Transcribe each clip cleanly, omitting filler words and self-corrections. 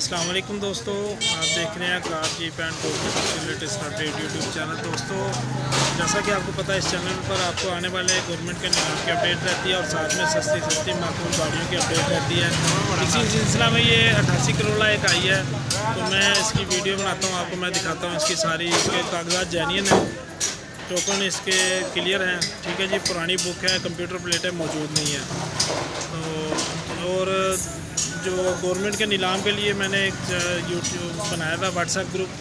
अस्सलाम वालेकुम दोस्तों, आप देख रहे हैं car jeep and government latest update YouTube channel. दोस्तों, जैसा कि आपको पता है, इस चैनल पर आपको आने वाले गवर्नमेंट के नियम की अपडेट रहती है और साथ में सस्ती सस्ती माकूल गाड़ियों की अपडेट रहती है। इसी सिलसिला में ये 88 करोड़ एक आई है, तो मैं इसकी वीडियो बनाता हूँ, आपको मैं दिखाता हूँ इसकी सारी। इसके कागजात जेन्युइन है, टोकन इसके क्लियर हैं, ठीक है जी। पुरानी बुक है, कंप्यूटर प्लेटें मौजूद नहीं है। तो और जो गवर्नमेंट के नीलाम के लिए मैंने एक यूट्यूब बनाया था व्हाट्सएप ग्रुप,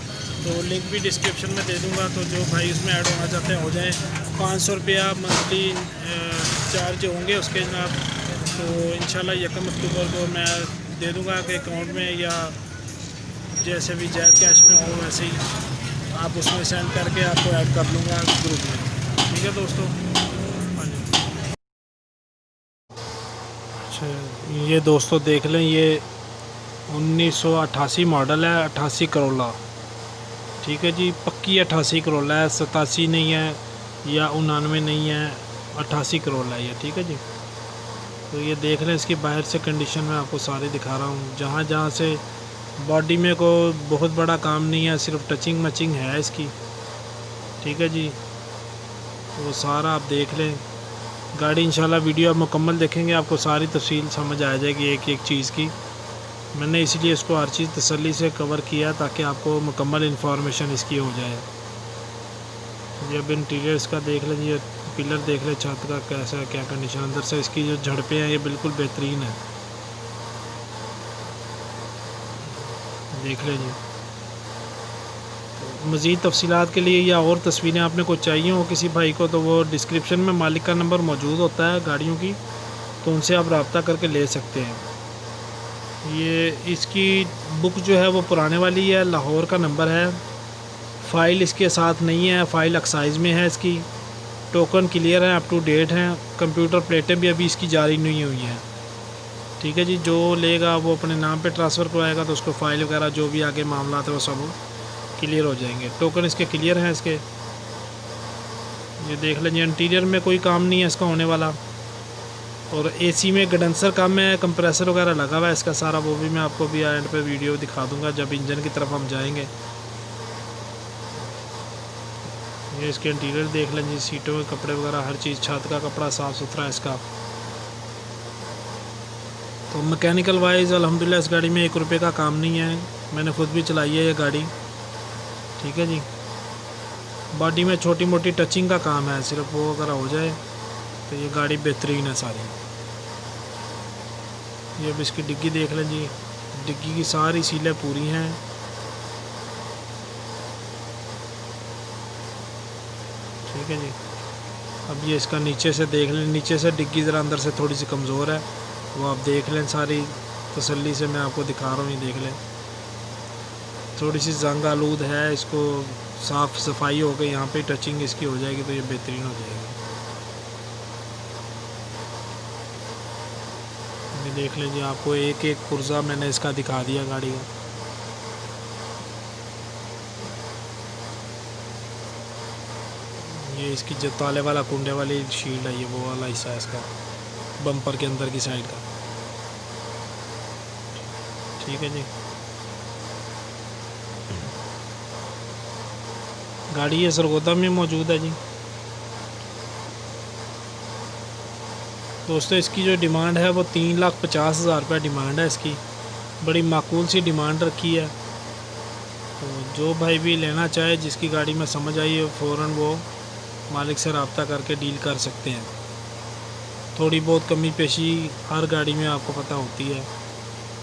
तो लिंक भी डिस्क्रिप्शन में दे दूंगा। तो जो भाई उसमें ऐड होना चाहते हैं हो जाएं। 500 रुपया मंथली चार्ज होंगे उसके जनाब। तो इंशाल्लाह 1 अक्टूबर को मैं दे दूंगा कि अकाउंट में या जैसे भी कैश में हो वैसे ही आप उसमें सेंड करके आपको ऐड कर लूँगा ग्रुप में, ठीक है दोस्तों। हाँ जी, अच्छा ये दोस्तों देख लें, ये 1988 मॉडल है, 88 करोला, ठीक है जी। पक्की 88 करोला है, 87 नहीं है या 99 नहीं है, 88 करोला है ये, ठीक है जी। तो ये देख लें, इसकी बाहर से कंडीशन में आपको सारी दिखा रहा हूँ। जहाँ जहाँ से बॉडी में को बहुत बड़ा काम नहीं है, सिर्फ टचिंग मचिंग है इसकी, ठीक है जी। तो वो सारा आप देख लें गाड़ी। इंशाल्लाह वीडियो आप मुकम्मल देखेंगे, आपको सारी तफसील समझ आ जाएगी एक एक चीज़ की। मैंने इसलिए इसको हर चीज़ तसल्ली से कवर किया ताकि आपको मुकम्मल इन्फॉर्मेशन इसकी हो जाए। ये अब इंटीरियर इसका देख लें, ये पिलर देख लें, छत का कैसा है, क्या कंडीशन। अंदर से इसकी जो झड़पें हैं ये बिल्कुल बेहतरीन है, देख लें जी। मज़ीद तफसीलात के लिए या और तस्वीरें आपने को चाहिए हो किसी भाई को, तो वो डिस्क्रिप्शन में मालिक का नंबर मौजूद होता है गाड़ियों की, तो उनसे आप रब्ता करके ले सकते हैं। ये इसकी बुक जो है वो पुराने वाली है, लाहौर का नंबर है। फ़ाइल इसके साथ नहीं है, फ़ाइल एक्साइज में है इसकी। टोकन क्लियर है, अप टू डेट हैं। कंप्यूटर प्लेटें भी अभी इसकी जारी नहीं हुई हैं, ठीक है जी। जो लेगा वो अपने नाम पे ट्रांसफ़र करवाएगा, तो उसको फ़ाइल वगैरह जो भी आगे मामला है वो सब क्लियर हो जाएंगे। टोकन इसके क्लियर हैं इसके। ये देख लें, इंटीरियर में कोई काम नहीं है इसका होने वाला। और एसी में कंडेंसर कम है, कंप्रेसर वगैरह लगा हुआ है इसका सारा, वो भी मैं आपको भी एंड पे वीडियो दिखा दूंगा जब इंजन की तरफ हम जाएंगे। ये इसके इंटीरियर देख लें जी, सीटों के कपड़े वगैरह हर चीज़, छत का कपड़ा साफ़ सुथरा है इसका। तो मैकेनिकल वाइज अल्हम्दुलिल्लाह इस गाड़ी में 1 रुपये का काम नहीं है, मैंने ख़ुद भी चलाई है ये गाड़ी, ठीक है जी। बॉडी में छोटी मोटी टचिंग का काम है, सिर्फ वो अगर हो जाए तो ये गाड़ी बेहतरीन है सारी। ये अब इसकी डिग्गी देख लें जी, डिग्गी की सारी सीलें पूरी हैं, ठीक है जी। अब ये इसका नीचे से देख लें, नीचे से डिग्गी ज़रा अंदर से थोड़ी सी कमज़ोर है, वो आप देख लें सारी तसल्ली से, मैं आपको दिखा रहा हूँ, ये देख लें। थोड़ी सी जंग आलूद है, इसको साफ़ सफाई हो गई, यहाँ पे टचिंग इसकी हो जाएगी तो ये बेहतरीन हो जाएगी। ये देख लें जी, आपको एक एक पुर्जा मैंने इसका दिखा दिया गाड़ी का। ये इसकी जो ताले वाला कुंडे वाली शील्ड है, ये वो वाला हिस्सा है इसका, बम्पर के अंदर की साइड का, ठीक है जी। गाड़ी ये सरगोदा में मौजूद है जी। दोस्तों, इसकी जो डिमांड है वो 3,50,000 रुपये डिमांड है इसकी, बड़ी माकूल सी डिमांड रखी है। तो जो भाई भी लेना चाहे, जिसकी गाड़ी में समझ आई है, फ़ौरन वो मालिक से रब्ता करके डील कर सकते हैं। थोड़ी बहुत कमी पेशी हर गाड़ी में आपको पता होती है,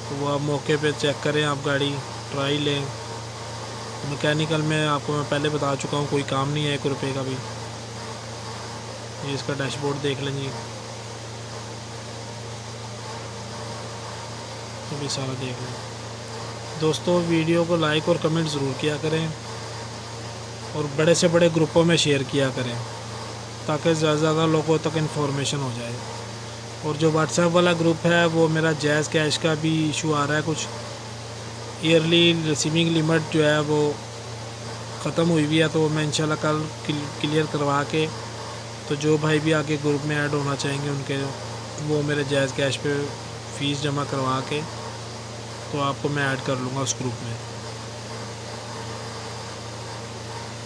तो वो आप मौके पे चेक करें, आप गाड़ी ट्राई लें। मैकेनिकल में आपको मैं पहले बता चुका हूँ, कोई काम नहीं है 1 रुपये का भी। ये इसका डैशबोर्ड देख लें जी, तो भी सारा देख लें। दोस्तों, वीडियो को लाइक और कमेंट ज़रूर किया करें और बड़े से बड़े ग्रुपों में शेयर किया करें ताकि ज़्यादा से ज़्यादा लोगों तक इन्फॉर्मेशन हो जाए। और जो व्हाट्सएप वाला ग्रुप है वो मेरा जैज़ कैश का भी इशू आ रहा है, कुछ ईयरली रिसीविंग लिमिट जो है वो ख़त्म हुई हुई है, तो मैं इंशाल्लाह कल क्लियर करवा के, तो जो भाई भी आगे ग्रुप में ऐड होना चाहेंगे उनके, वो मेरे जैज़ कैश पे फ़ीस जमा करवा के तो आपको मैं ऐड कर लूँगा उस ग्रुप में।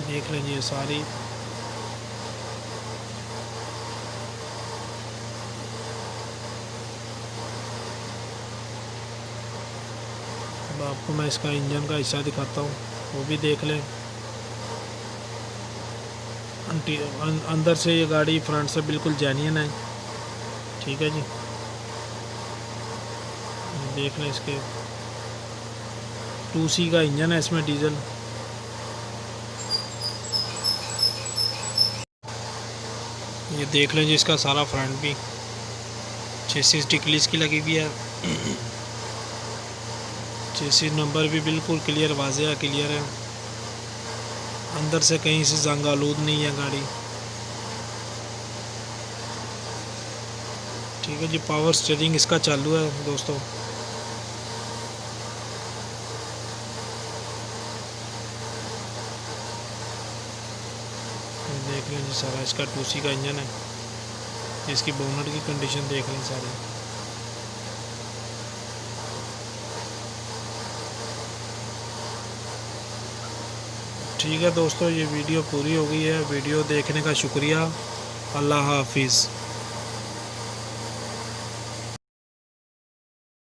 देख लीजिए ये सारी अब आपको मैं इसका इंजन का हिस्सा दिखाता हूँ, वो भी देख लें। अंदर से ये गाड़ी फ्रंट से बिल्कुल जेन्युइन है, ठीक है जी। देख लें इसके 2C का इंजन है इसमें, डीजल। ये देख लें जी इसका सारा फ्रंट भी, चेसिस टिकलिस की लगी हुई है। चेसिस नंबर भी बिल्कुल क्लियर, वाज़ेह क्लियर है। अंदर से कहीं से जंग आलूद नहीं है गाड़ी, ठीक है जी। पावर स्टीयरिंग इसका चालू है दोस्तों। देख लें जी सारा इसका 2C का इंजन है। इसकी बोनट की कंडीशन देख लें सारी। ठीक है दोस्तों, ये वीडियो पूरी हो गई है। वीडियो देखने का शुक्रिया। अल्लाह हाफिज़।